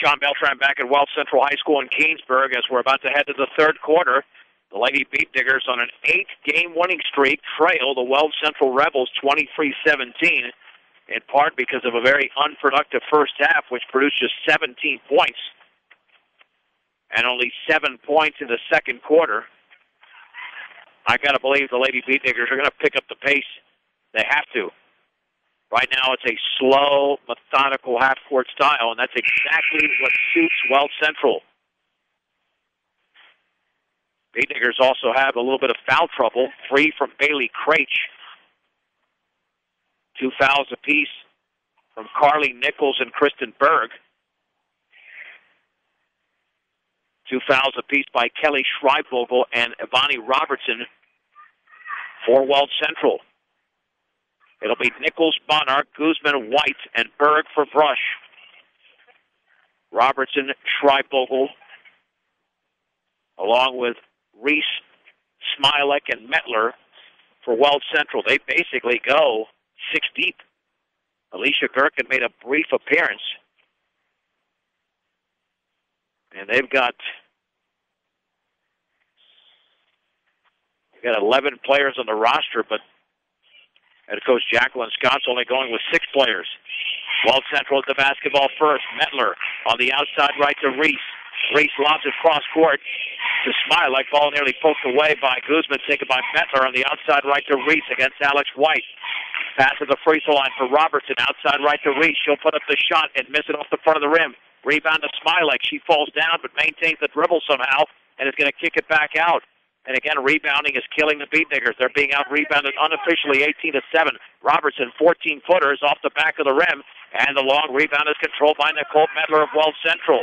John Beltran back at Weld Central High School in Keansburg as we're about to head to the third quarter. The Lady Beat Diggers on an 8-game winning streak trail the Weld Central Rebels 23-17, in part because of a very unproductive first half, which produced just 17 points and only 7 points in the second quarter. I got to believe the Lady Beat Diggers are going to pick up the pace. They have to. Right now it's a slow, methodical half-court style, and that's exactly what suits Weld Central. Beat Diggers also have a little bit of foul trouble, 3 from Bailey Craich. 2 fouls apiece from Carly Nichols and Kristen Berg. 2 fouls apiece by Kelly Schreibvogel and Ivani Robertson for Weld Central. It'll be Nichols, Monarch, Guzman, White, and Berg for Brush. Robertson, Schreibvogel, along with Reese, Smilek, and Mettler for Weld Central. They basically go 6 deep. Alicia Gerken made a brief appearance. And they've got 11 players on the roster, but head coach Jacqueline Scott's only going with 6 players. Weld Central at the basketball first. Mettler on the outside right to Reese. Reese lobs it cross court to Smilek. Ball nearly poked away by Guzman, taken by Mettler on the outside right to Reese against Alex White. Pass to the free throw line for Robertson. Outside right to Reese. She'll put up the shot and miss it off the front of the rim. Rebound to Smilek. She falls down but maintains the dribble somehow and is going to kick it back out. And again, rebounding is killing the Beat Diggers. They're being out-rebounded unofficially 18-7. Robertson, 14-footers off the back of the rim. And the long rebound is controlled by Nicole Mettler of Weld Central.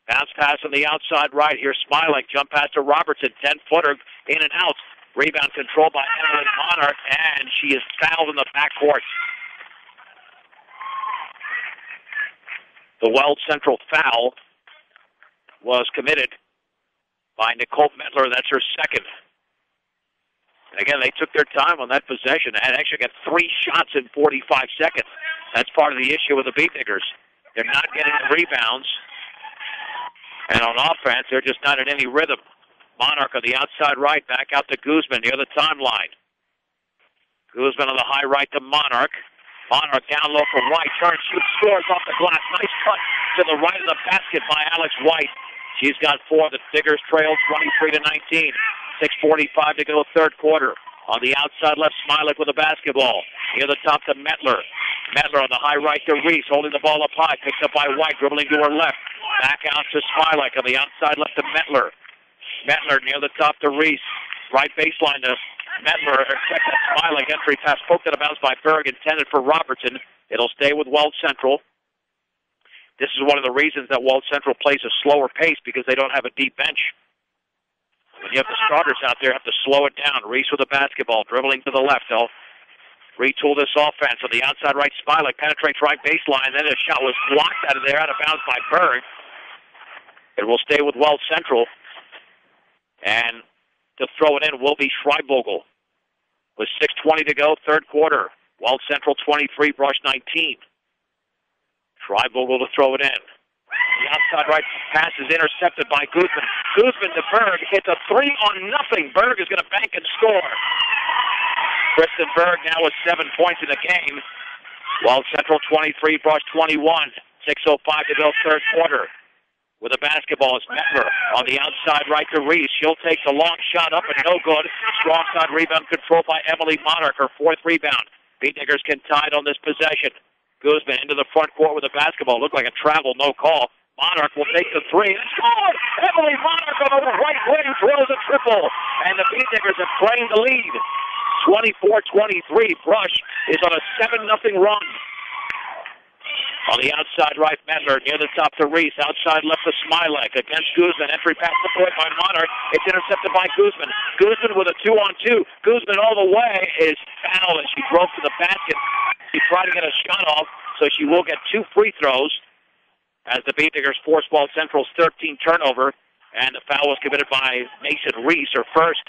Bounce pass on the outside right. Here's Smilek. Jump pass to Robertson. 10-footer in and out. Rebound controlled by Emily Monarch. And she is fouled in the backcourt. The Weld Central foul was committed by Nicole Mettler. That's her second. And again, they took their time on that possession and actually got 3 shots in 45 seconds. That's part of the issue with the Beat Diggers. They're not getting the rebounds. And on offense, they're just not in any rhythm. Monarch on the outside right, back out to Guzman near the timeline. Guzman on the high right to Monarch. Monarch down low for White. Turns, shoots, scores off the glass. Nice cut to the right of the basket by Alex White. She's got 4. The Diggers trail 23-19. 6:45 to go, third quarter. On the outside left, Smilek with the basketball. Near the top to Mettler. Mettler on the high right to Reese, holding the ball up high. Picked up by White, dribbling to her left. Back out to Smilek on the outside left to Mettler. Mettler near the top to Reese. Right baseline to Mettler. Expect that Smilek entry pass poked at a bounce by Berg, intended for Robertson. It'll stay with Weld Central. This is one of the reasons that Weld Central plays a slower pace, because they don't have a deep bench. When you have the starters out there, have to slow it down. Reese with the basketball, dribbling to the left. They'll retool this offense. On the outside right, Smilek penetrates right baseline. Then a shot was blocked out of there, out of bounds by Berg. It will stay with Weld Central. And to throw it in will be Schreibvogel. With 6:20 to go, third quarter. Weld Central 23, Brush 19. Schreibvogel to throw it in. The outside right pass is intercepted by Guzman. Guzman to Berg. Hits a 3-on-0. Berg is going to bank and score. Kristen Berg now with 7 points in the game. Weld Central 23, Brush 21. 6:05 to go, third quarter. With the basketball is Mettler on the outside right to Reese. She'll take the long shot up and no good. Strong side rebound controlled by Emily Monarch, her 4th rebound. Beat Diggers can tie it on this possession. Guzman into the front court with the basketball. Looked like a travel, no call. Monarch will take the 3 and score! Emily Monarch on the right wing throws a triple. And the Beat Diggers have claimed the lead. 24-23. Brush is on a 7-0 run. On the outside right, Mettler near the top to Reese. Outside left to Smilek against Guzman. Entry pass deployed by Monarch. It's intercepted by Guzman. Guzman with a 2-on-2. Guzman all the way is fouled as she broke to the basket. She tried to get a shot off, so she will get 2 free throws as the Beat Diggers force Weld Central's 13 turnover. And the foul was committed by Mason Reese, her first.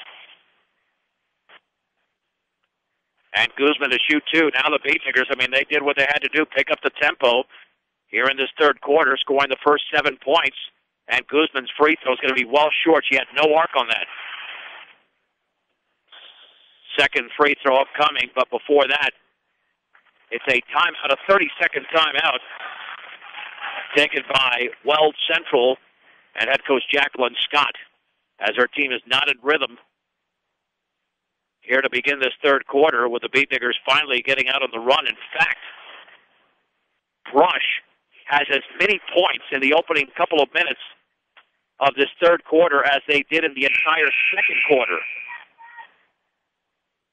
And Guzman to shoot 2. Now the Beat Diggers, they did what they had to do, pick up the tempo. here in this third quarter, scoring the first 7 points. And Guzman's free throw is going to be well short. She had no arc on that. Second free throw upcoming, but before that, it's a timeout, a 30-second timeout taken by Weld Central and head coach Jacqueline Scott as her team is not in rhythm here to begin this third quarter with the Beatniggers finally getting out on the run. In fact, Brush has as many points in the opening couple of minutes of this third quarter as they did in the entire second quarter.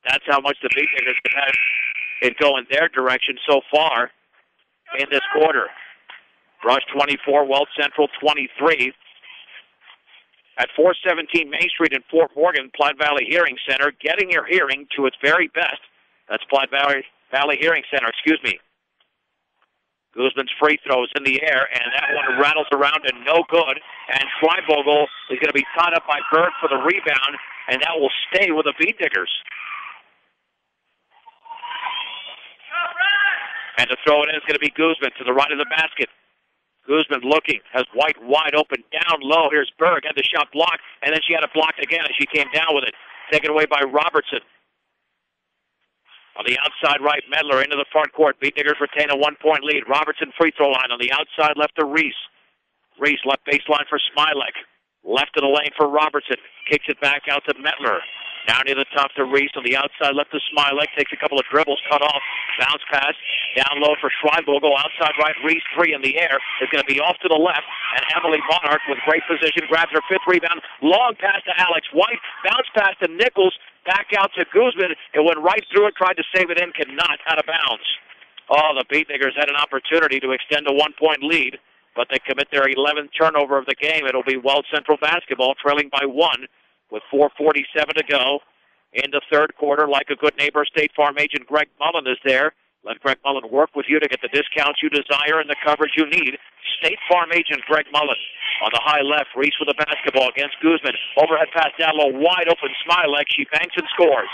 That's how much the Beatniggers have had it go in their direction so far in this quarter. Brush 24, Weld Central 23. At 417 Main Street in Fort Morgan, Platte Valley Hearing Center, getting your hearing to its very best. That's Platte Valley Hearing Center, Guzman's free throw is in the air, and that one rattles around and no good. And Schreibvogel is going to be tied up by Berg for the rebound, and that will stay with the Beatniggers. And to throw it in is going to be Guzman to the right of the basket. Guzman looking, has White wide open, down low. Here's Berg, had the shot blocked, and then she had it blocked again as she came down with it. Taken away by Robertson. On the outside right, Medler into the front court. Beatniggers retain a 1-point lead. Robertson free throw line on the outside left to Reese. Reese left baseline for Smilek. Left of the lane for Robertson. Kicks it back out to Medler. Down near the top to Reese on the outside left to Smilek. Takes a couple of dribbles, cut off. Bounce pass. Down low for Schreibvogel. Outside right, Reese, three in the air. Is going to be off to the left. And Emily Monarch with great position grabs her fifth rebound. Long pass to Alex White. Bounce pass to Nichols. Back out to Guzman. It went right through it. Tried to save it in. Cannot. Out of bounds. Oh, the Beatniggers had an opportunity to extend a 1-point lead, but they commit their 11th turnover of the game. It'll be Weld Central basketball trailing by 1 with 4:47 to go in the third quarter. Like a good neighbor, State Farm agent Greg Mullen is there. Let Greg Mullen work with you to get the discounts you desire and the coverage you need. State Farm agent Greg Mullen on the high left. Reese with the basketball against Guzman. Overhead pass down low, wide open Smilek. She banks and scores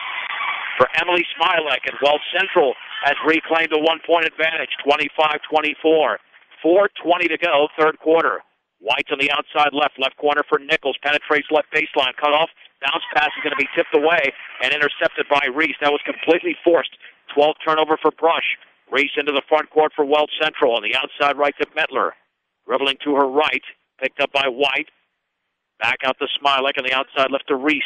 for Emily Smilek, and Weld Central has reclaimed a 1-point advantage, 25-24. 4:20 to go, third quarter. White on the outside left corner for Nichols. Penetrates left baseline, cut off. Bounce pass is going to be tipped away and intercepted by Reese. That was completely forced. 12th turnover for Brush. Reese into the front court for Weld Central on the outside right to Metler. Dribbling to her right, picked up by White. Back out to Smilek on the outside left to Reese.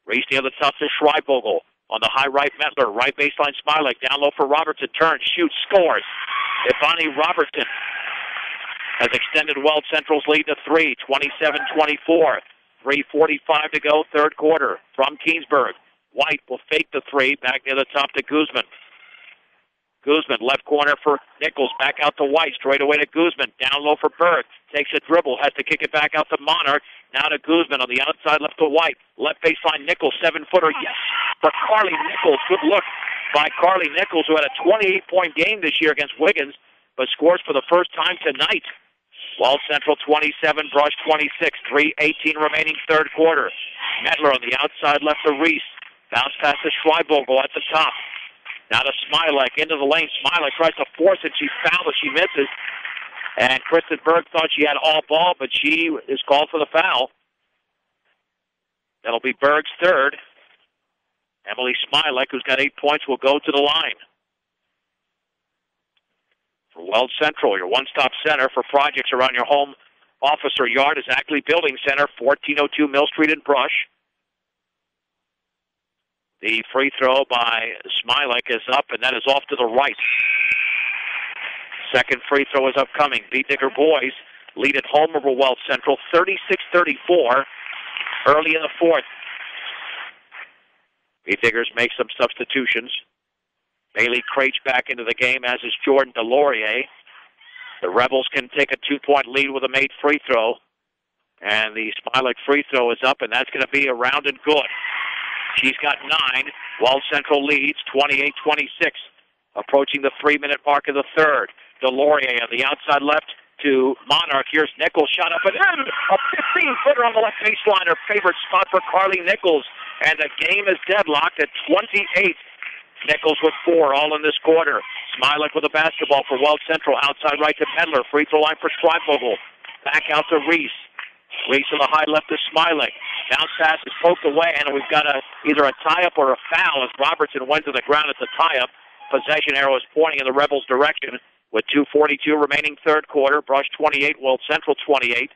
Reese near the top to Schreibvogel. On the high right, Metler. Right baseline, Smilek. Down low for Robertson. Turns, shoots, scores. Ivani Robertson has extended Weld Central's lead to 3, 27-24. 3:45 to go, third quarter from Keensburg. White will fake the three, back near the top to Guzman. Guzman, left corner for Nichols, back out to White, straight away to Guzman, down low for Berg. Takes a dribble, has to kick it back out to Monarch. Now to Guzman on the outside, left to White. Left baseline, Nichols, 7-footer, yes, for Carly Nichols. Good look by Carly Nichols, who had a 28-point game this year against Wiggins, but scores for the first time tonight. Weld Central 27, Brush 26, 3:18 remaining third quarter. Medler on the outside left to Reese. Bounce pass to Schreibvogel at the top. Now to Smilek into the lane. Smilek tries to force it. She fouls it. She misses. And Kristen Berg thought she had all ball, but she is called for the foul. That'll be Berg's third. Emily Smilek, who's got 8 points, will go to the line. For Weld Central, your one-stop center for projects around your home, office, or yard is Ackley Building Center, 1402 Mill Street in Brush. The free throw by Smilek is up, and that is off to the right. Second free throw is upcoming. Beatnigger boys lead at home over Weld Central, 36-34, early in the fourth. Beatniggers make some substitutions. Bailey Craich back into the game, as is Jordan Delorier. The Rebels can take a 2-point lead with a made free throw. And the Smilek free throw is up, and that's going to be around and good. She's got 9. Weld Central leads 28-26. Approaching the 3-minute mark of the third. Delorier on the outside left to Monarch. Here's Nichols, shot up and in. A 15-footer on the left baseline, her favorite spot for Carly Nichols. And the game is deadlocked at 28. Nichols with 4, all in this quarter. Smilek with the basketball for Weld Central. Outside right to Medler. Free throw line for Schreibvogel. Back out to Reese. Reese on the high left to Smilek. Bounce pass is poked away, and we've got either a tie-up or a foul as Robertson went to the ground at the tie-up. Possession arrow is pointing in the Rebels' direction with 2:42 remaining third quarter. Brush 28, Weld Central 28.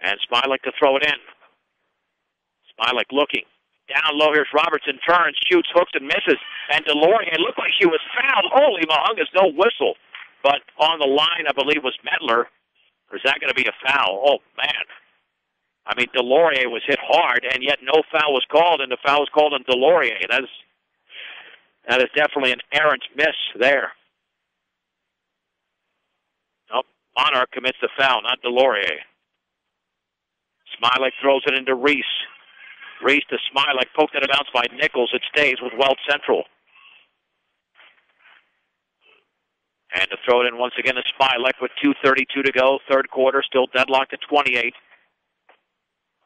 And Smilek to throw it in. Smilek looking. Down low, here's Robertson, turns, shoots, hooks, and misses. And Delorier looked like she was fouled. Holy Mahungus, no whistle. But on the line, I believe, was Medler. Or is that going to be a foul? Oh, man. I mean, Delorier was hit hard, and yet no foul was called, and the foul was called on Delorier. That is definitely an errant miss there. Oh, Monarch commits the foul, not Delorier. Smilek throws it into Reese. Reese to Smilek, poked at a bounce by Nichols. It stays with Weld Central. And to throw it in once again to Smilek with 2:32 to go. Third quarter, still deadlocked at 28.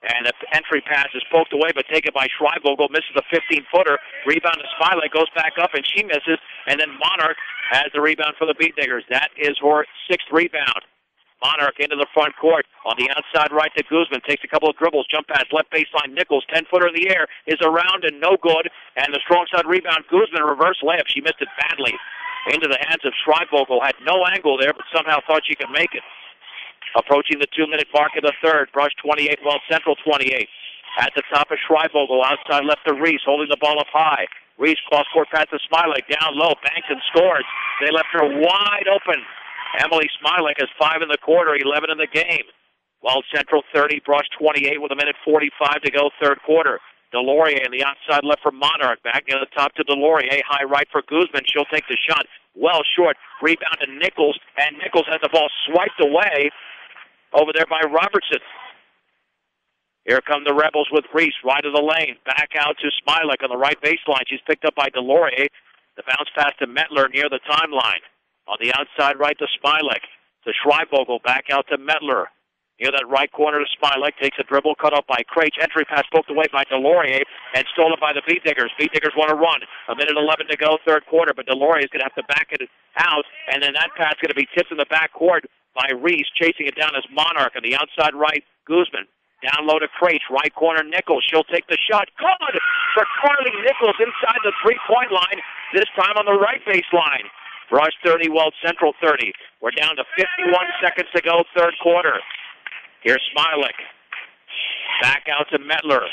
And the entry pass is poked away, but taken by Schreibvogel. Misses a 15-footer. Rebound to Smilek, goes back up, and she misses. And then Monarch has the rebound for the Beat Diggers. That is her 6th rebound. Monarch into the front court. On the outside right to Guzman. Takes a couple of dribbles. Jump pass, left baseline. Nichols, 10-footer in the air, is around and no good. And the strong side rebound, Guzman, reverse layup. She missed it badly. Into the hands of Schreibvogel. Had no angle there, but somehow thought she could make it. Approaching the 2-minute mark of the third. Brush 28, Weld Central 28. At the top of Schreibvogel. Outside left to Reese, holding the ball up high. Reese cross-court pass to Smilek. Down low, banked and scores. They left her wide open. Emily Smilek has 5 in the quarter, 11 in the game. Weld Central 30, Brush 28 with 1:45 to go, third quarter. Delorier in the outside left for Monarch. Back near the top to Delorier. High right for Guzman. She'll take the shot. Well short. Rebound to Nichols, and Nichols has the ball swiped away over there by Robertson. Here come the Rebels with Reese, right of the lane. Back out to Smilek on the right baseline. She's picked up by Delorier. The bounce pass to Medler near the timeline. On the outside right to Smilek. To Schreibvogel, back out to Medler. Near that right corner to Smilek, takes a dribble, cut up by Craich. Entry pass poked away by Delorier and stolen by the Beat Diggers. Beat Diggers want to run. 1:11 to go, third quarter, but Delorier is going to have to back it out, and then that pass is going to be tipped in the backcourt by Reese, chasing it down as Monarch. On the outside right, Guzman. Down low to Craich, right corner Nichols. She'll take the shot. Good for Carly Nichols inside the three-point line, this time on the right baseline. Brush 30, Weld Central 30. We're down to 51 seconds to go, third quarter. Here's Smilek. Back out to Medler.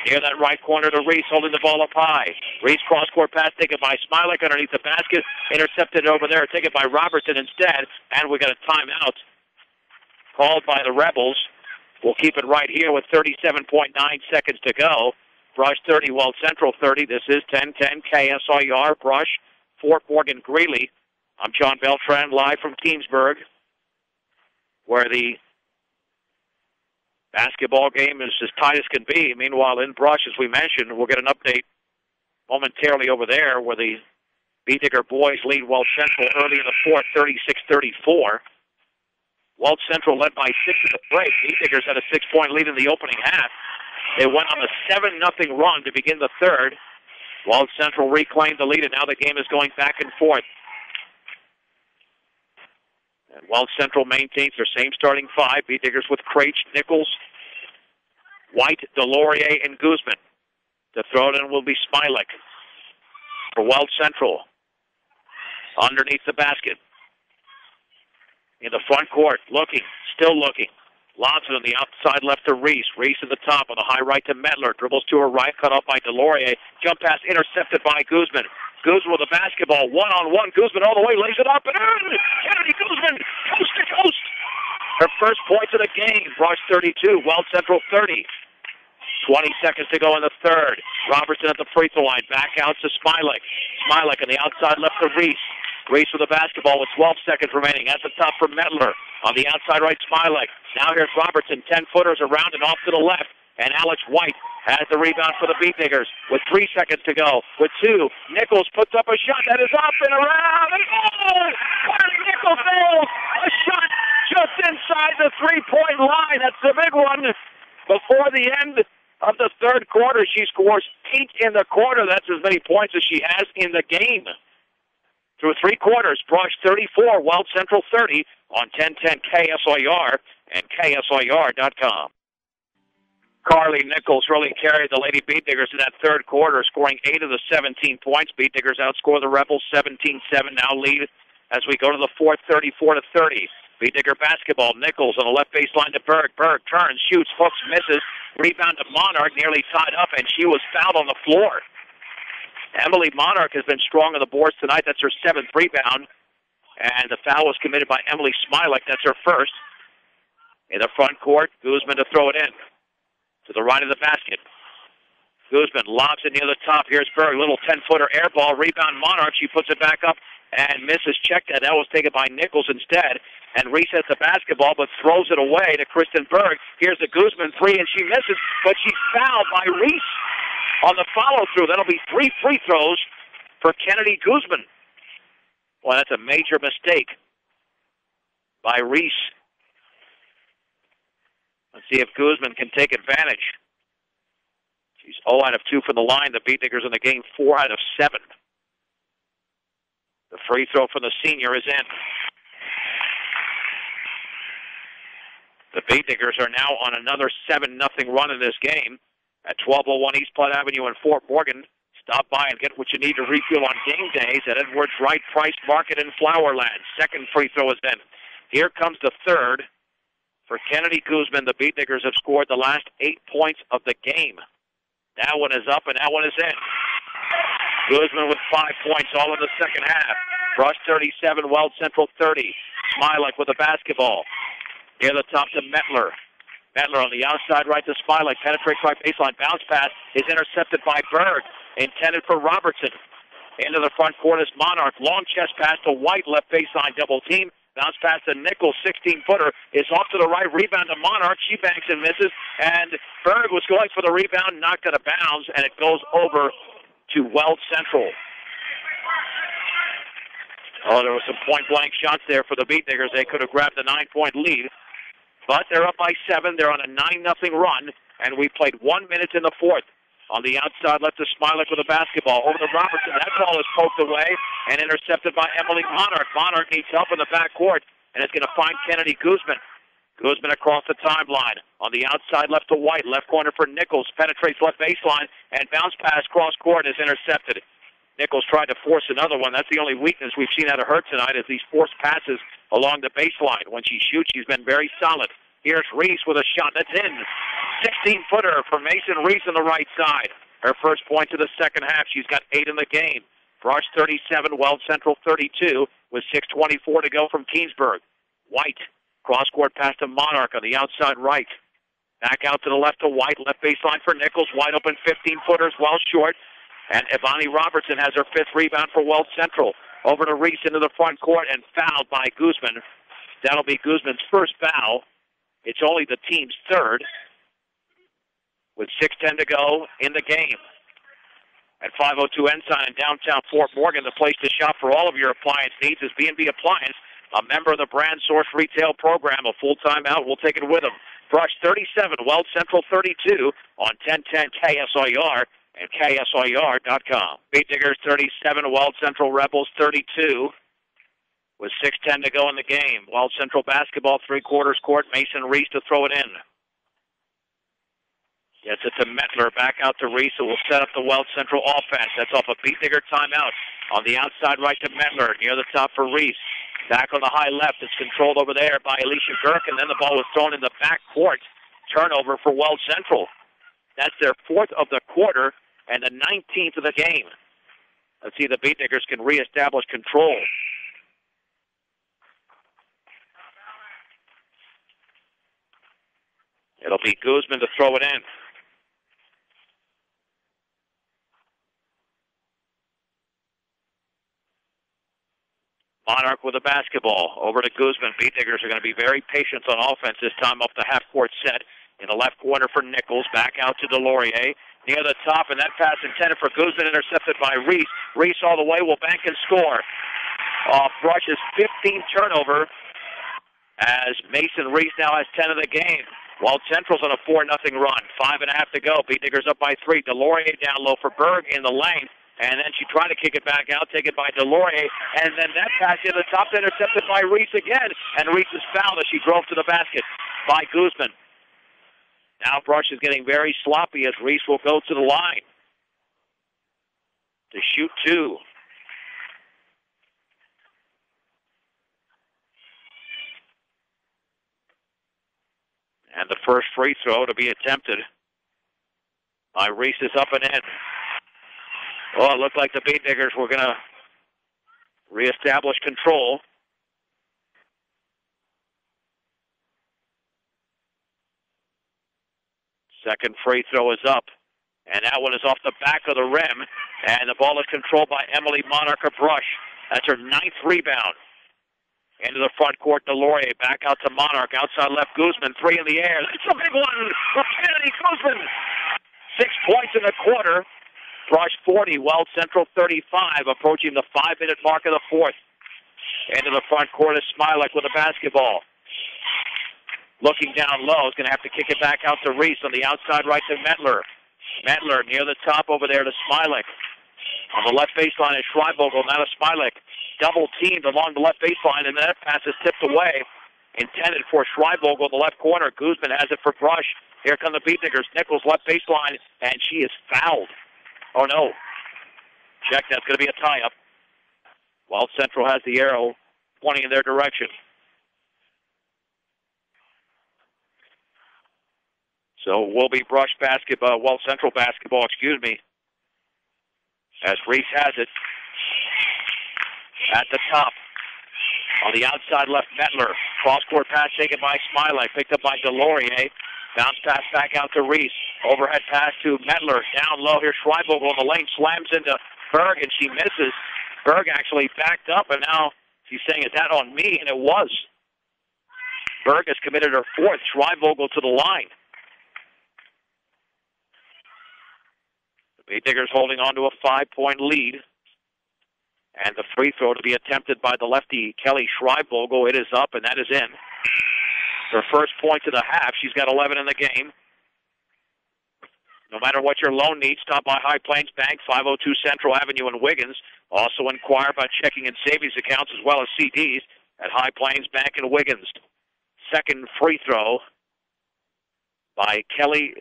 Near that right corner to Reese, holding the ball up high. Reese cross-court pass taken by Smilek underneath the basket. Intercepted over there, taken by Robertson instead. And we got a timeout called by the Rebels. We'll keep it right here with 37.9 seconds to go. Brush 30, Weld Central 30. This is 1010 KSIR, Brush, Fort Morgan, Greeley. I'm John Beltran, live from Keensburg, where the basketball game is as tight as can be. Meanwhile, in Brush, as we mentioned, we'll get an update momentarily over there, where the Beat Digger boys lead Weld Central early in the fourth, 36-34. Weld Central led by 6 in the break. Beat Diggers had a 6-point lead in the opening half. They went on a 7-0 run to begin the third. Weld Central reclaimed the lead, and now the game is going back and forth. And Weld Central maintains their same starting 5. Beat Diggers with Craich, Nichols, White, Delorier, and Guzman. To throw it in will be Smilek for Weld Central. Underneath the basket. In the front court, looking, still looking. Lobs it on the outside left to Reese. Reese at the top on the high right to Medler. Dribbles to her right, cut off by Delorier. Jump pass intercepted by Guzman. Guzman with the basketball, one-on-one. Guzman all the way, lays it up and in. Kennedy Guzman, coast to coast. Her first points of the game. Brush 32, Weld Central 30. 20 seconds to go in the third. Robertson at the free throw line. Back out to Smilek. Smilek on the outside left to Reese. Reese with the basketball with 12 seconds remaining. At the top for Medler. On the outside right, Smilek. Now here's Robertson. 10-footers around and off to the left. And Alex White has the rebound for the Beat Diggers with 3 seconds to go. With 2, Nichols puts up a shot that is up and around. And Carly Nichols nails a shot just inside the 3-point line. That's the big one before the end of the third quarter. She scores 8 in the quarter. That's as many points as she has in the game. Through 3 quarters, Brush 34, Weld Central 30 on 1010 KSOR and KSOR.com. Carly Nichols really carried the Lady Beat Diggers in that third quarter, scoring 8 of the 17 points. Beat Diggers outscore the Rebels 17-7, now lead as we go to the fourth, 34-30. Beat Digger basketball. Nichols on the left baseline to Berg. Berg turns, shoots, hooks, misses. Rebound to Monarch, nearly tied up, and she was fouled on the floor. Emily Monarch has been strong on the boards tonight. That's her 7th rebound. And the foul was committed by Emily Smilek. That's her first. In the front court, Guzman to throw it in. To the right of the basket. Guzman lobs it near the top. Here's Berg. Little 10-footer air ball. Rebound Monarch. She puts it back up and misses. Check that. That was taken by Nichols instead. And resets the basketball, but throws it away to Kristen Berg. Here's the Guzman 3, and she misses, but she's fouled by Reese on the follow-through. That'll be 3 free throws for Kennedy Guzman. Well, that's a major mistake by Reese. Let's see if Guzman can take advantage. She's 0 out of 2 from the line. The Beat Diggers in the game 4 out of 7. The free throw from the senior is in. The Beat Diggers are now on another 7-0 run in this game at 1201 East Platte Avenue in Fort Morgan. Stop by and get what you need to refuel on game days at Edwards Wright Price Market in Flowerland. Second free throw is in. Here comes the third for Kennedy Guzman. The Beat Diggers have scored the last 8 points of the game. That one is up and that one is in. Guzman with 5 points all in the second half. Brush 37, Weld Central 30. Smilek with the basketball. Near the top to Mettler. Mettler on the outside right to Smilek. Penetrates right baseline. Bounce pass is intercepted by Berg. Intended for Robertson. Into the front court is Monarch. Long chest pass to White. Left baseline double team. Bounce pass to Nichols. 16-footer is off to the right. Rebound to Monarch. She banks and misses. And Berg was going for the rebound. Knocked out of bounds. And it goes over to Weld Central. Oh, there were some point-blank shots there for the Beat Diggers. They could have grabbed a 9-point lead. But they're up by 7. They're on a 9-0 run, and we played 1 minute in the fourth. On the outside, left to Smilek with a basketball. Over to Robertson. That ball is poked away and intercepted by Emily Monarch. Monarch needs help in the backcourt, and it's going to find Kennedy Guzman. Guzman across the timeline. On the outside, left to White. Left corner for Nichols. Penetrates left baseline, and bounce pass cross-court is intercepted. Nichols tried to force another one. That's the only weakness we've seen out of her tonight is these forced passes along the baseline. When she shoots, she's been very solid. Here's Reese with a shot that's in. 16-footer for Mason Reese on the right side. Her first point to the second half. She's got 8 in the game. Brush 37, Weld Central 32 with 6:24 to go from Keensburg. White, cross-court pass to Monarch on the outside right. Back out to the left to White. Left baseline for Nichols. Wide open 15-footers, well short. And Ivani Robertson has her 5th rebound for Weld Central. Over to Reese into the front court and fouled by Guzman. That'll be Guzman's first foul. It's only the team's third with 6:10 to go in the game. At 502 Ensign in downtown Fort Morgan, the place to shop for all of your appliance needs is B&B Appliance, a member of the Brand Source Retail Program. A full-time out, we'll take it with them. Brush 37, Weld Central 32 on 1010 KSOR. And KSOR.com. Beat Diggers 37, Weld Central Rebels 32. With 6:10 to go in the game. Weld Central basketball, 3/4 court. Mason Reese to throw it in. Gets it to Mettler. Back out to Reese, who will set up the Weld Central offense. That's off a Beat Digger timeout. On the outside right to Mettler. Near the top for Reese. Back on the high left. It's controlled over there by Alicia Girk. And then the ball was thrown in the back court. Turnover for Weld Central. That's their 4th of the quarter and the 19th of the game. Let's see if the Beat Diggers can reestablish control. It'll be Guzman to throw it in. Monarch with the basketball. Over to Guzman. Beat Diggers are going to be very patient on offense this time off the half-court set. In the left corner for Nichols. Back out to Delorier. Near the top, and that pass intended for Guzman, intercepted by Reese. Reese all the way will bank and score. Brush's 15th turnover as Mason Reese now has 10 of the game. Weld Central's on a 4-0 run. 5.5 to go. Beatniggers up by 3. Delorier down low for Berg in the lane. And then she tried to kick it back out, take it by Delorier. And then that pass to the top, intercepted by Reese again. And Reese is fouled as she drove to the basket by Guzman. Now Brush is getting very sloppy as Reese will go to the line to shoot 2. And the first free throw to be attempted by Reese is up and in. Well, it looked like the Beatniggers were going to reestablish control. Second free throw is up. And that one is off the back of the rim. And the ball is controlled by Emily Monarch of Brush. That's her 9th rebound. Into the front court, Delorier. Back out to Monarch. Outside left, Guzman. 3 in the air. That's a big one for Kennedy Guzman. 6 points in the quarter. Brush 40, Weld Central 35, approaching the 5-minute mark of the fourth. Into the front court is Smilek with a basketball. Looking down low, is going to have to kick it back out to Reese on the outside right to Metler. Metler near the top over there to Smilek. On the left baseline is Schreibvogel, now to Smilek. Double teamed along the left baseline, and that pass is tipped away. Intended for Schreibvogel in the left corner. Guzman has it for Brush. Here come the Beatniggers. Nichols left baseline, and she is fouled. Oh, no. Check, that's going to be a tie-up. Weld Central has the arrow pointing in their direction. So it will be Brush basketball, Weld Central basketball, as Reese has it at the top. On the outside left, Metler. Cross-court pass taken by Smilek, picked up by Delorier. Bounce pass back out to Reese. Overhead pass to Metler. Down low here, Schreibvogel in the lane. Slams into Berg, and she misses. Berg actually backed up, and now she's saying, is that on me? And it was. Berg has committed her 4th. Schreibvogel to the line. The Beatniggers holding on to a 5-point lead. And the free throw to be attempted by the lefty, Kelly Schreibvogel. It is up, and that is in. Her first point of the half. She's got 11 in the game. No matter what your loan needs, stop by High Plains Bank, 502 Central Avenue in Wiggins. Also inquire about checking and savings accounts as well as CDs at High Plains Bank in Wiggins. Second free throw by Kelly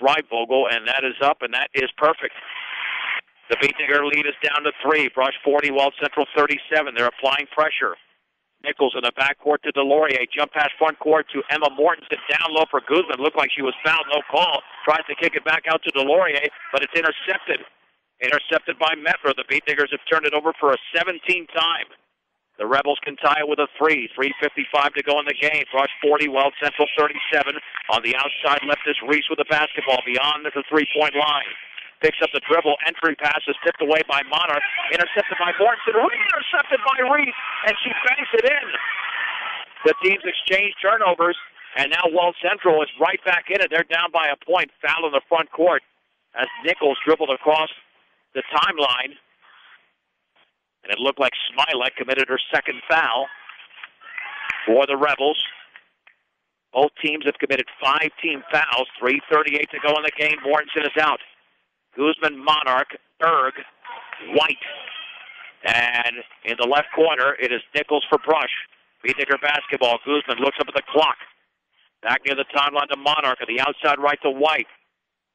Schreibvogel, and that is up, and that is perfect. The Beatnigger lead is down to 3. Brush 40, Weld Central 37. They're applying pressure. Nichols in the backcourt to Delorier. Jump pass front court to Emma Mortensen. Down low for Guzman. Looked like she was fouled. No call. Tries to kick it back out to Delorier, but it's intercepted. Intercepted by Metler. The Beatniggers have turned it over for a 17th time. The Rebels can tie it with a 3. 3:55 to go in the game. Brush 40, Weld Central 37. On the outside left is Reese with the basketball beyond the 3-point line. Picks up the dribble. Entry pass is tipped away by Monarch. Intercepted by Mortensen. Re-intercepted by Reese, and she banks it in. The teams exchange turnovers, and now Weld Central is right back in it. They're down by a point. Foul in the front court as Nichols dribbled across the timeline. And it looked like Smilek committed her 2nd foul for the Rebels. Both teams have committed 5 team fouls. 3:38 to go in the game. Mortensen is out. Guzman, Monarch, Berg, White. And in the left corner, it is Nichols for Brush. Beatnigger basketball. Guzman looks up at the clock. Back near the timeline to Monarch. On the outside right to White.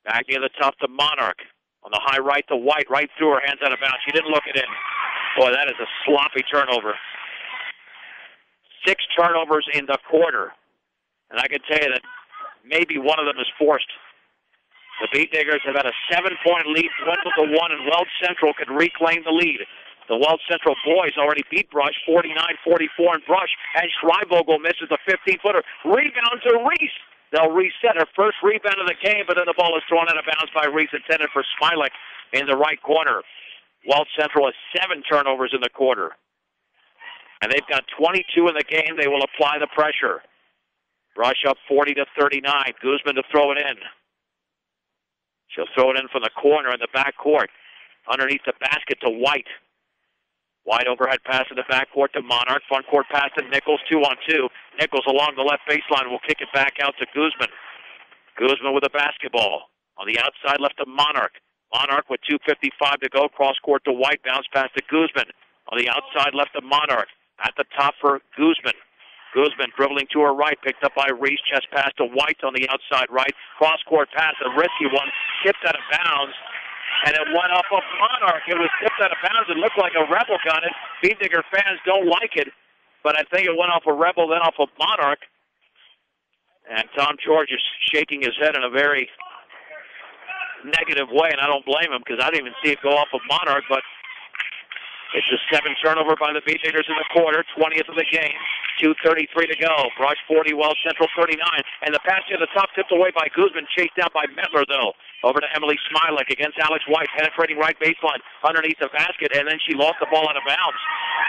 Back near the top to Monarch. On the high right to White. Right through her, hands out of bounds. She didn't look it in. Boy, that is a sloppy turnover. 6 turnovers in the quarter. And I can tell you that maybe one of them is forced. The Beatniggers have had a 7-point lead, dwindled to 1, and Weld Central could reclaim the lead. The Weld Central boys already beat Brush 49-44 in Brush, and Schreibvogel misses a 15-footer. Rebound to Reese. They'll reset her first rebound of the game, but then the ball is thrown out of bounds by Reese, intended for Smilek in the right corner. Weld Central has 7 turnovers in the quarter. And they've got 22 in the game. They will apply the pressure. Brush up 40-39. Guzman to throw it in. She'll throw it in from the corner in the backcourt. Underneath the basket to White. Wide overhead pass in the backcourt to Monarch. Front court pass to Nichols, 2-on-2. Nichols along the left baseline will kick it back out to Guzman. Guzman with the basketball. On the outside left to Monarch. Monarch with 2:55 to go. Cross court to White. Bounce pass to Guzman. On the outside left to Monarch. At the top for Guzman. Guzman dribbling to her right. Picked up by Reese. Chest pass to White on the outside right. Cross court pass. A risky one. Tipped out of bounds. And it went off of Monarch. It was tipped out of bounds. It looked like a Rebel got it. Beat Digger fans don't like it. But I think it went off a Rebel, then off of Monarch. And Tom George is shaking his head in a very negative way, and I don't blame him because I didn't even see it go off of Monarch, but it's a 7 turnover by the Beat Diggers in the quarter, 20th of the game, 2:33 to go. Brush 40, Weld Central 39, and the pass to the top tipped away by Guzman, chased down by Mettler, though. Over to Emily Smilek against Alex White, penetrating right baseline underneath the basket, and then she lost the ball out of bounds.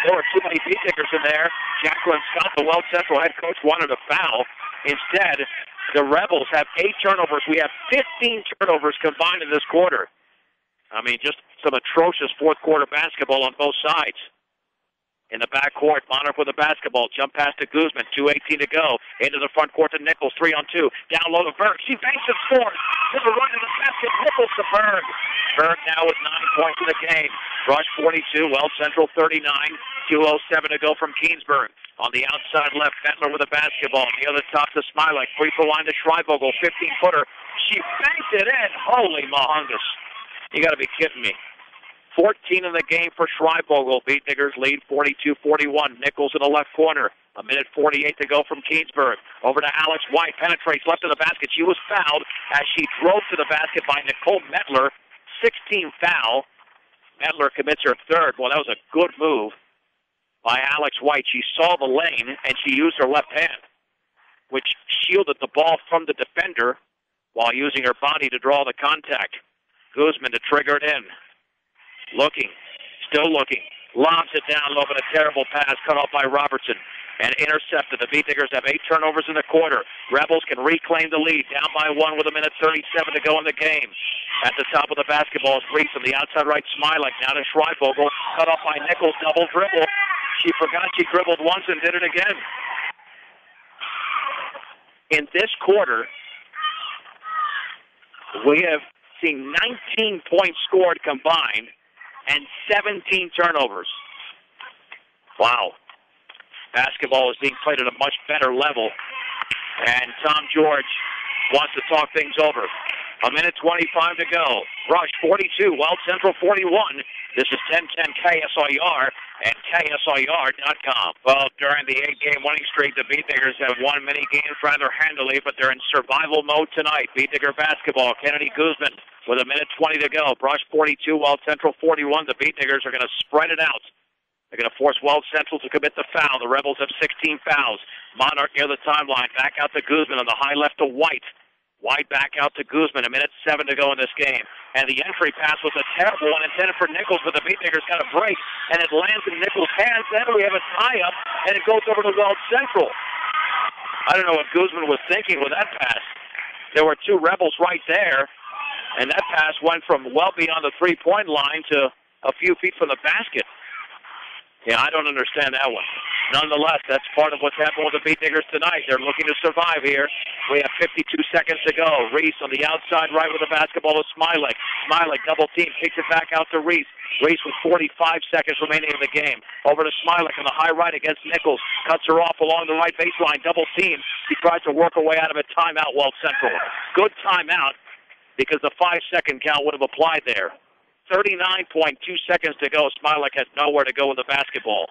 There were too many Beat Diggers in there. Jacqueline Scott, the Weld Central head coach, wanted a foul. Instead, the Rebels have 8 turnovers. We have 15 turnovers combined in this quarter. I mean, just some atrocious fourth quarter basketball on both sides. In the backcourt, Monarch with the basketball. Jump pass to Guzman, 2:18 to go. Into the front court to Nichols, 3-on-2. Down low to Berg. She banks and scores. To the run to the basket. Nichols to Berg. Berg now with 9 points in the game. Rush 42, Weld Central 39. 2:07 to go from Keensburg. On the outside left, Mettler with the basketball. On the other top to Smilek. Free throw line to Schreibvogel, 15-footer. She banked it in. Holy mahungus. You got to be kidding me. 14 in the game for Schreibvogel. Beat Diggers lead 42-41. Nichols in the left corner. 1:48 to go from Keensburg. Over to Alex White. Penetrates left of the basket. She was fouled as she drove to the basket by Nicole Mettler. 16 foul. Mettler commits her third. Well, that was a good move by Alex White. She saw the lane, and she used her left hand, which shielded the ball from the defender while using her body to draw the contact. Guzman to trigger it in. Looking. Still looking. Lobs it down low, but a terrible pass cut off by Robertson. And intercepted. The Beat Diggers have 8 turnovers in the quarter. Rebels can reclaim the lead. Down by 1 with 1:37 to go in the game. At the top of the basketball is Reese on the outside right. Smilek now to Schreibvogel. Cut off by Nichols. Double dribble. She forgot she dribbled once and did it again. In this quarter, we have seen 19 points scored combined and 17 turnovers. Wow. Basketball is being played at a much better level. And Tom George wants to talk things over. 1:25 to go. Rush 42, Weld Central 41. This is 1010 KSIR and KSIR.com. Well, during the 8-game winning streak, the Beat Diggers have won many games rather handily, but they're in survival mode tonight. Beat Digger basketball. Kennedy Guzman with 1:20 to go. Brush 42, Weld Central 41. The Beat Diggers are going to spread it out. They're going to force Weld Central to commit the foul. The Rebels have 16 fouls. Monarch near the timeline. Back out to Guzman on the high left to White. White back out to Guzman. 1:07 to go in this game. And the entry pass was a terrible one intended for Nichols, but the Beat Diggers got a break, and it lands in Nichols' hands. Then we have a tie-up, and it goes over to Weld Central. I don't know what Guzman was thinking with that pass. There were 2 Rebels right there, and that pass went from well beyond the three-point line to a few feet from the basket. Yeah, I don't understand that one. Nonetheless, that's part of what's happening with the Beat Diggers tonight. They're looking to survive here. We have 52 seconds to go. Reese on the outside right with the basketball to Smilek. Smilek double team, kicks it back out to Reese. Reese with 45 seconds remaining in the game. Over to Smilek on the high right against Nichols. Cuts her off along the right baseline. Double team. She tries to work her way out of a timeout, Weld Central. Good timeout because the 5-second count would have applied there. 39.2 seconds to go. Smilek has nowhere to go with the basketball.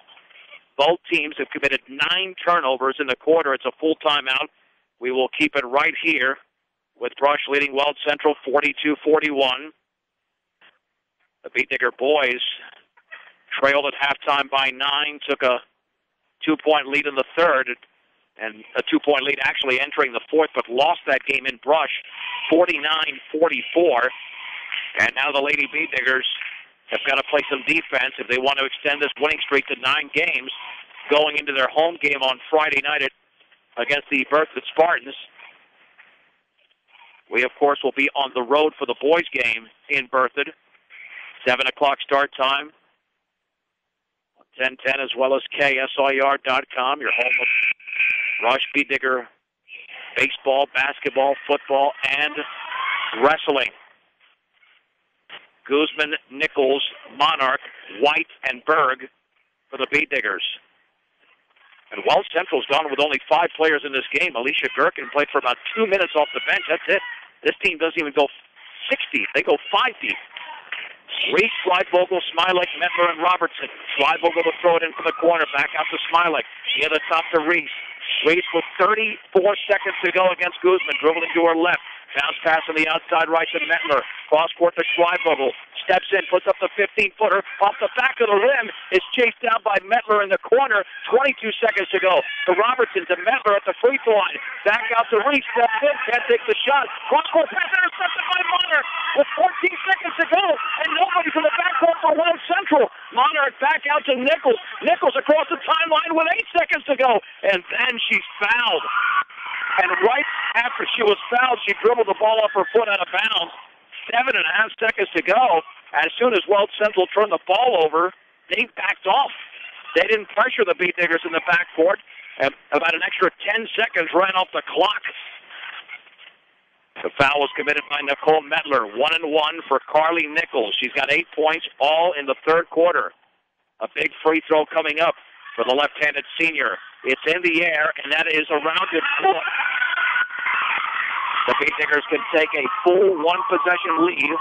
Both teams have committed 9 turnovers in the quarter. It's a full timeout. We will keep it right here with Brush leading Weld Central 42-41. The Beat Digger boys trailed at halftime by 9, took a 2-point lead in the third, and a 2-point lead actually entering the fourth, but lost that game in Brush 49-44. And now the Lady Beat Diggers have got to play some defense if they want to extend this winning streak to 9 games going into their home game on Friday night against the Berthoud Spartans. We, of course, will be on the road for the boys' game in Berthoud. 7 o'clock start time. 1010 as well as KSIR.com, your home of Rush Bee Digger baseball, basketball, football, and wrestling. Guzman, Nichols, Monarch, White, and Berg for the Bee Diggers. And Weld Central's gone with only 5 players in this game. Alicia Gherkin played for about 2 minutes off the bench. That's it. This team doesn't even go 6 deep. They go 5 deep. Reese, Schleifvogel, Smilek, Mettler, and Robertson. Schleifvogel will throw it in from the corner. Back out to Smilek. Near the top to Reese. Reese with 34 seconds to go against Guzman. Dribbling to her left. Bounce pass on the outside right to Mettler. Cross court to Schleifvogel. Steps in, puts up the 15-footer. Off the back of the rim. Is chased down by Mettler in the corner. 22 seconds to go. To Robertson, to Mettler at the free throw line. Back out to Reese. Steps in, can't take the shot. Cross court pass intercepted by Monarch with 14 seconds to go. And nobody from the backcourt for Weld Central. Monarch back out to Nichols. Nichols across the timeline with 8 seconds to go. And then she's fouled. And right after she was fouled, she dribbled the ball off her foot out of bounds. 7.5 seconds to go. As soon as Weld Central turned the ball over, they backed off. They didn't pressure the Bee Diggers in the backcourt. And about an extra 10 seconds ran off the clock. The foul was committed by Nicole Mettler. 1-1 for Carly Nichols. She's got 8 points, all in the third quarter. A big free throw coming up for the left-handed senior. It's in the air, and that is a rounded foot. The Bee Diggers can take a full one-possession lead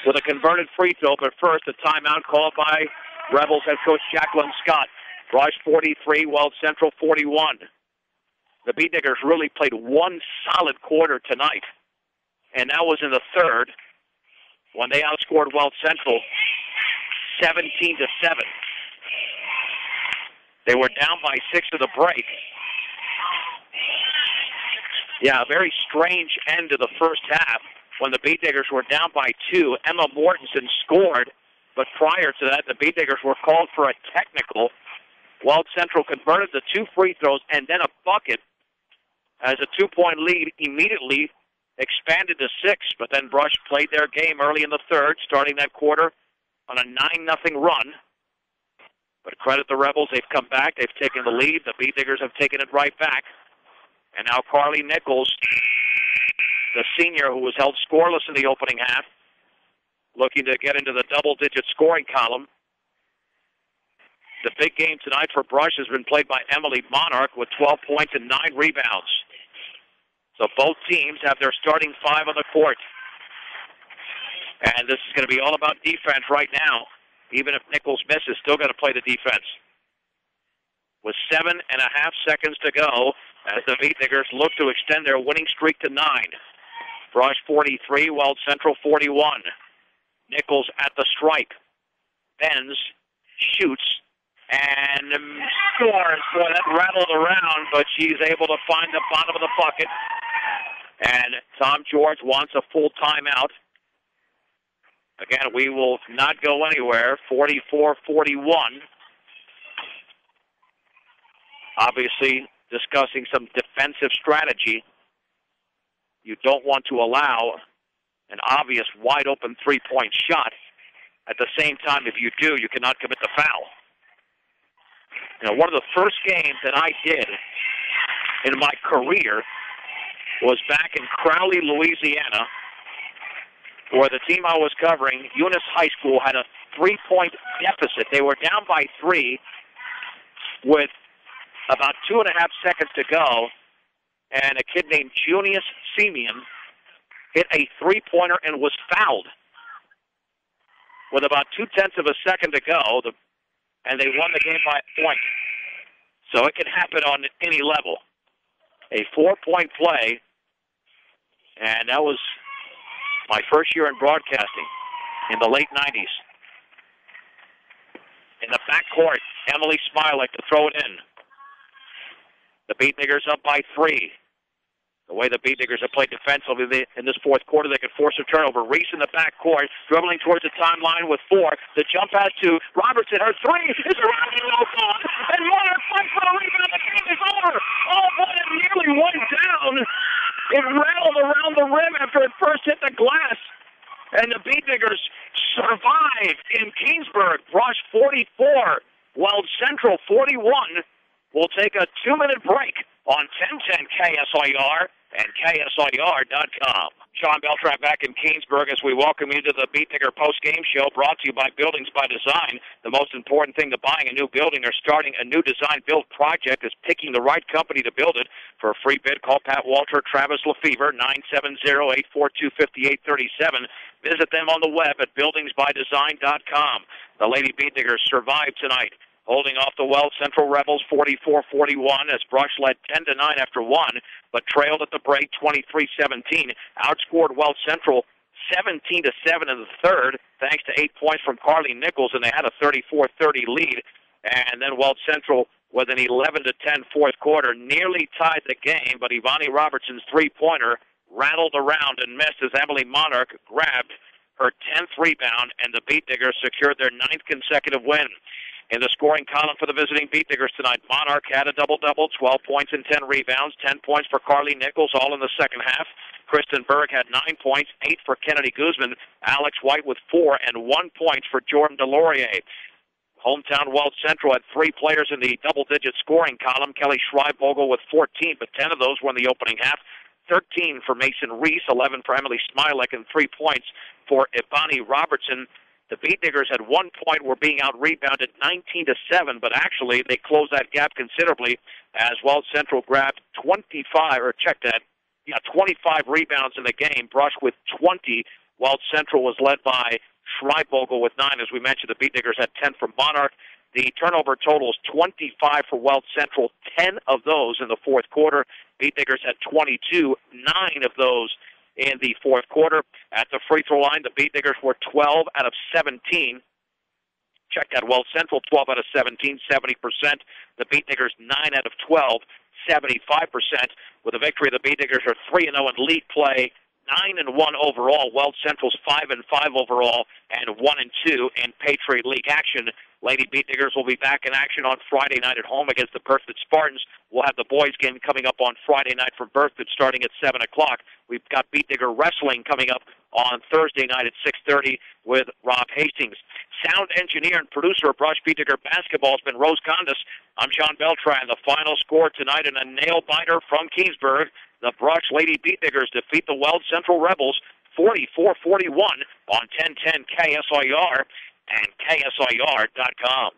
with a converted free throw, but first a timeout called by Rebels head coach Jacqueline Scott. Rush 43, Weld Central 41. The Bee Diggers really played one solid quarter tonight, and that was in the third when they outscored Weld Central 17-7. They were down by 6 at the break. Yeah, a very strange end to the first half when the Bee Diggers were down by 2. Emma Mortensen scored, but prior to that, the Bee Diggers were called for a technical. Weld Central converted the 2 free throws and then a bucket as a 2-point lead immediately expanded to 6, but then Brush played their game early in the third, starting that quarter on a 9-0 run. But credit the Rebels, they've come back, they've taken the lead, the Bee Diggers have taken it right back. And now Carly Nichols, the senior who was held scoreless in the opening half, looking to get into the double-digit scoring column. The big game tonight for Brush has been played by Emily Monarch with 12 points and 9 rebounds. So both teams have their starting 5 on the court. And this is going to be all about defense right now. Even if Nichols misses, still going to play the defense. With 7.5 seconds to go, as the Bee Diggers look to extend their winning streak to 9. Brush 43, Weld Central 41. Nichols at the stripe. Bends, shoots, and scores. Boy, that rattled around, but she's able to find the bottom of the bucket. And Tom George wants a full timeout. Again, we will not go anywhere. 44-41. Obviously, discussing some defensive strategy. You don't want to allow an obvious wide-open three-point shot. At the same time, if you do, you cannot commit the foul. You know, one of the first games that I did in my career was back in Crowley, Louisiana, where the team I was covering, Eunice High School, had a 3-point deficit. They were down by 3 with about 2.5 seconds to go, and a kid named Junius Simeon hit a 3-pointer and was fouled with about 0.2 of a second to go, and they won the game by a point. So it can happen on any level. A 4-point play, and that was my first year in broadcasting in the late 90s. In the backcourt, Emily Smilek to throw it in. The Bee Diggers up by 3. The way the Bee Diggers have played defensively in this fourth quarter, they could force a turnover. Reese in the backcourt, dribbling towards the timeline with 4. The jump pass to Robertson. Her 3 is around the no good. And Monarch fights for the rebound. The game is over. Oh, boy, it nearly went down. It rattled around the rim after it first hit the glass. And the Bee Diggers survived in Kingsburg. Brush 44, Weld Central 41. We'll take a 2-minute break on 1010 KSIR and KSIR.com. Sean Beltran back in Keensburg as we welcome you to the Beat Digger post-game show brought to you by Buildings by Design. The most important thing to buying a new building or starting a new design-build project is picking the right company to build it. For a free bid, call Pat Walter, Travis Lefevre, 970-842-5837. Visit them on the web at buildingsbydesign.com. The Lady Beat Diggers survived tonight, holding off the Weld Central Rebels 44-41 as Brush led 10-9 after one, but trailed at the break 23-17. Outscored Weld Central 17-7 in the third, thanks to 8 points from Carly Nichols, and they had a 34-30 lead. And then Weld Central, with an 11-10 fourth quarter, nearly tied the game, but Ivani Robertson's three-pointer rattled around and missed as Emily Monarch grabbed her 10th rebound, and the Beat Diggers secured their 9th consecutive win. In the scoring column for the visiting Beat Diggers tonight, Monarch had a double-double, 12 points and 10 rebounds, 10 points for Carly Nichols, all in the second half. Kristen Berg had 9 points, 8 for Kennedy Guzman, Alex White with 4, and 1 point for Jordan Delorier. Hometown Weld Central had 3 players in the double-digit scoring column, Kelly Schreibvogel with 14, but 10 of those were in the opening half. 13 for Mason Reese, 11 for Emily Smilek, and 3 points for Ivani Robertson. The Beat Diggers at 1 point were being out-rebounded 19-7, but actually they closed that gap considerably as Weld Central grabbed 25 rebounds in the game. Brush with 20. Weld Central was led by Schreibvogel with 9. As we mentioned, the Beat Diggers had 10 from Monarch. The turnover total is 25 for Weld Central, 10 of those in the fourth quarter. Beat Diggers had 22, 9 of those in the fourth quarter. At the free throw line, the Beat Diggers were 12 out of 17. Check that, Weld Central 12 out of 17, 70%. The Beat Diggers 9 out of 12, 75%. With a victory, the Beat Diggers are 3-0 in league play, 9-1 overall. Weld Central's 5-5 overall, and 1-2 in Patriot League action. Lady Beat Diggers will be back in action on Friday night at home against the Berthoud Spartans. We'll have the boys game coming up on Friday night for Berthoud starting at 7 o'clock. We've got Beat Digger Wrestling coming up on Thursday night at 6:30 with Rob Hastings. Sound engineer and producer of Brush Beat Digger Basketball has been Rose Gondis. I'm Sean Beltran. The final score tonight in a nail-biter from Keensburg. The Brush Lady Beat Diggers defeat the Weld Central Rebels 44-41 on 1010 KSIR and KSIR.com.